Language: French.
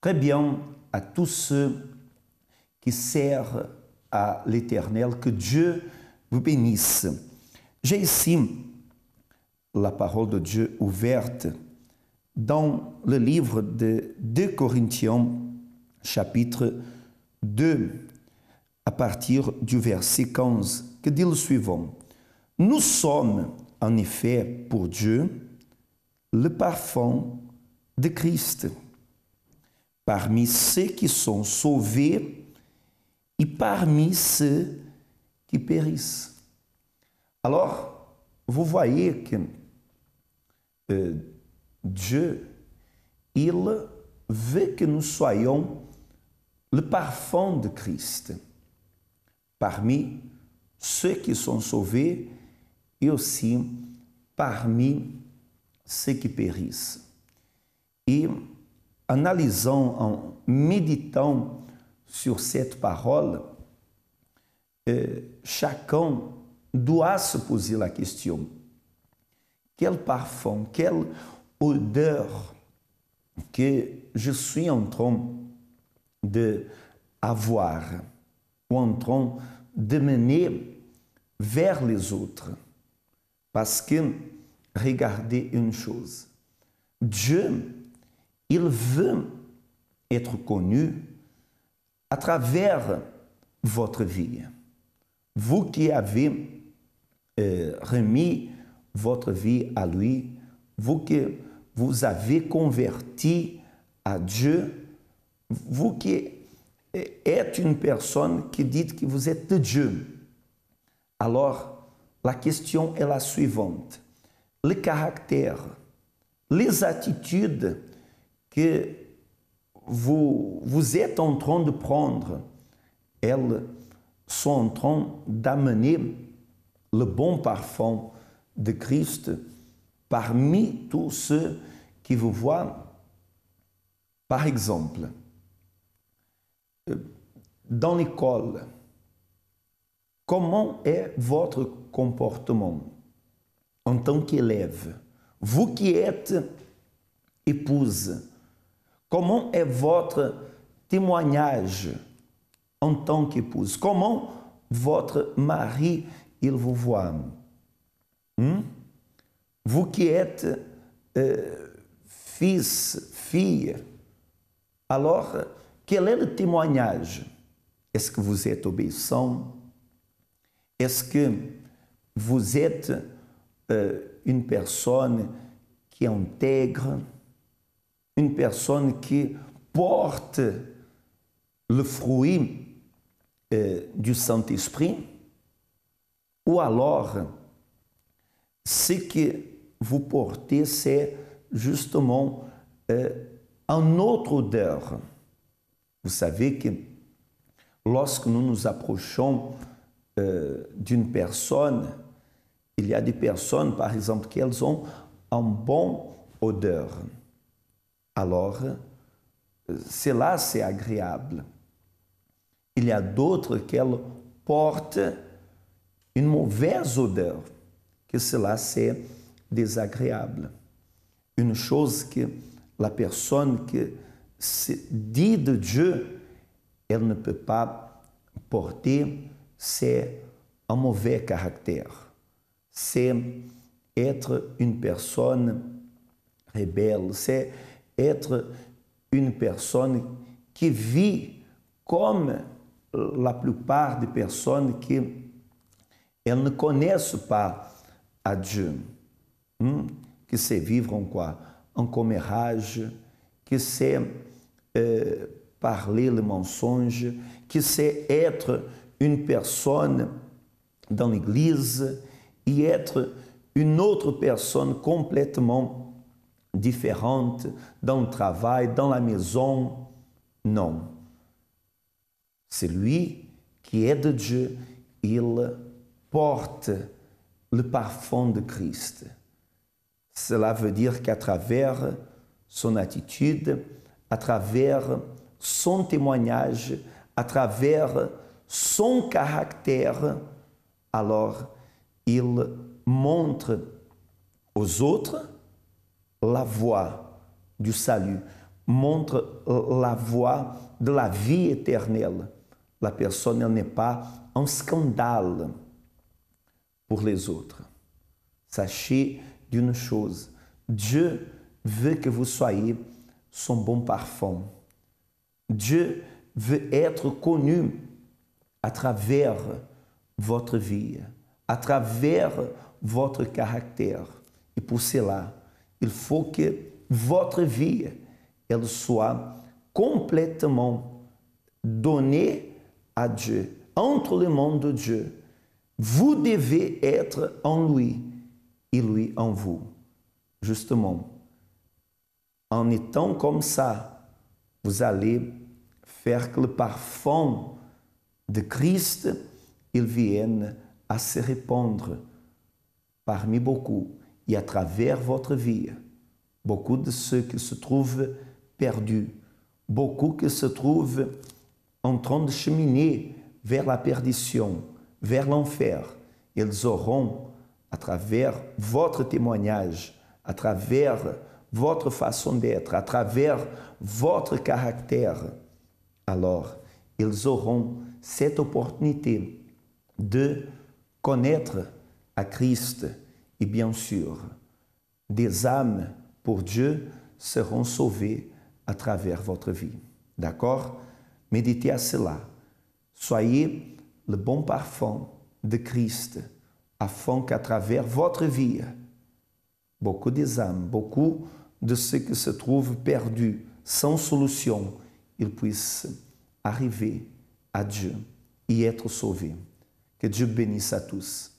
Très bien à tous ceux qui servent à l'Éternel, que Dieu vous bénisse. J'ai ici la parole de Dieu ouverte dans le livre de 2 Corinthiens, chapitre 2, à partir du verset 15, que dit le suivant. Nous sommes en effet pour Dieu le parfum de Christ parmi ceux qui sont sauvés et parmi ceux qui périssent. Alors, vous voyez que Dieu, il veut que nous soyons le parfum de Christ parmi ceux qui sont sauvés et aussi parmi ceux qui périssent. Et analysant, en méditant sur cette parole, chacun doit se poser la question, quel parfum, quelle odeur que je suis en train d'avoir ou en train de mener vers les autres. Parce que, regardez une chose, Dieu, il veut être connu à travers votre vie. Vous qui avez remis votre vie à lui, vous qui vous avez converti à Dieu, vous qui êtes une personne qui dit que vous êtes de Dieu. Alors, la question est la suivante. Le caractère, les attitudes que vous êtes en train de prendre, elles sont en train d'amener le bon parfum de Christ parmi tous ceux qui vous voient. Par exemple, dans l'école, comment est votre comportement en tant qu'élève? Vous qui êtes épouse, comment est votre témoignage en tant qu'épouse? Comment votre mari, il vous voit? Vous qui êtes fils, fille, alors, quel est le témoignage? Est-ce que vous êtes obéissant? Est-ce que vous êtes une personne qui est intègre? Une personne qui porte le fruit du Saint-Esprit? Ou alors, ce que vous portez, c'est justement une autre odeur. Vous savez que lorsque nous nous approchons d'une personne, il y a des personnes, par exemple, qui elles ont une bonne odeur. Alors, cela, c'est agréable. Il y a d'autres qui portent une mauvaise odeur, que cela, c'est désagréable. Une chose que la personne qui se dit de Dieu, elle ne peut pas porter, c'est un mauvais caractère. C'est être une personne rebelle, c'est être une personne qui vit comme la plupart des personnes qui elles ne connaissent pas à Dieu. Que c'est vivre en quoi? En commérage, que c'est parler le mensonge, que c'est être une personne dans l'église et être une autre personne complètement différente dans le travail, dans la maison. Non. Celui qui est de Dieu, il porte le parfum de Christ. Cela veut dire qu'à travers son attitude, à travers son témoignage, à travers son caractère, alors il montre aux autres la voie du salut, montre la voie de la vie éternelle. La personne n'est pas un scandale pour les autres. Sachez d'une chose, Dieu veut que vous soyez son bon parfum. Dieu veut être connu à travers votre vie, à travers votre caractère. Et pour cela, il faut que votre vie elle soit complètement donnée à Dieu, entre les mains de Dieu. Vous devez être en lui et lui en vous. Justement, en étant comme ça, vous allez faire que le parfum de Christ il vienne à se répandre parmi beaucoup et à travers votre vie. Beaucoup de ceux qui se trouvent perdus, beaucoup qui se trouvent en train de cheminer vers la perdition, vers l'enfer, ils auront, à travers votre témoignage, à travers votre façon d'être, à travers votre caractère, alors ils auront cette opportunité de connaître à Christ et bien sûr, des âmes pour Dieu seront sauvées à travers votre vie. D'accord? Méditez à cela. Soyez le bon parfum de Christ afin qu'à travers votre vie, beaucoup des âmes, beaucoup de ceux qui se trouvent perdus, sans solution, ils puissent arriver à Dieu et être sauvés. Que Dieu bénisse à tous.